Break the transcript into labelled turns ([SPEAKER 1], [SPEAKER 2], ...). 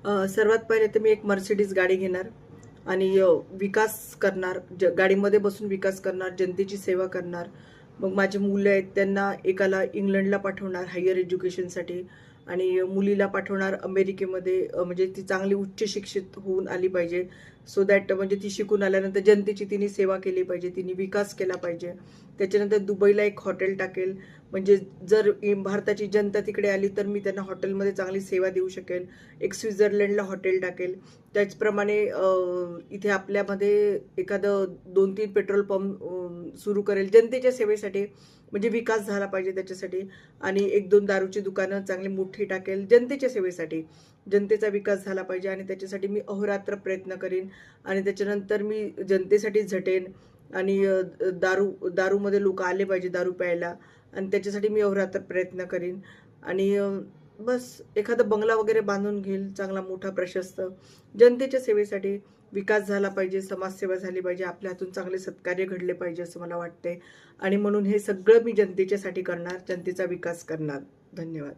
[SPEAKER 1] सर्वात पहिले तर मी एक मर्सिडीज गाडी घेणार आणि विकास करणार, गाडीमध्ये बसून विकास करणार, जनतेची सेवा करणार. मग माझे मुलं आहेत त्यांना एकाला इंग्लंडला पाठवणार हायर एज्युकेशनसाठी आणि मुलीला पाठवणार अमेरिकेमध्ये, म्हणजे ती चांगली उच्च शिक्षित होऊन आली पाहिजे. सो दॅट म्हणजे ती शिकून आल्यानंतर जनतेची तिने सेवा केली पाहिजे, तिने विकास केला पाहिजे. त्याच्यानंतर दुबईला एक हॉटेल टाकेल, म्हणजे जर भारताची जनता तिकडे आली तर मी त्यांना हॉटेलमध्ये चांगली सेवा देऊ शकेल. एक स्वित्झर्लंडला हॉटेल टाकेल. त्याचप्रमाणे इथे आपल्यामध्ये एखादं 2-3 पेट्रोल पंप सुरू करेल जनतेच्या सेवेसाठी, म्हणजे विकास झाला पाहिजे त्याच्यासाठी. आणि 1-2 दारूची दुकानं चांगली मोठी टाकेल जनतेच्या सेवेसाठी. जनतेचा विकास झाला पाहिजे आणि त्याच्यासाठी मी अहोरात्र प्रयत्न करीन. आणि त्याच्यानंतर मी जनतेसाठी झटेन आणि दारूमध्ये लोक आले पाहिजे दारू प्यायला, आणि त्याच्यासाठी मी अहोरात्र प्रयत्न करीन. आणि बस एखादा बंगला वगैरे बांधून घेईल चांगला मोठा प्रशस्त, जनतेच्या सेवेसाठी. विकास झाला पाहिजे, समाजसेवा झाली पाहिजे, आपल्या हातून चांगले सत्कार्य घडले पाहिजे असं मला वाटते. आणि म्हणून हे सगळं मी जनतेच्यासाठी करणार, जनतेचा विकास करणार. धन्यवाद.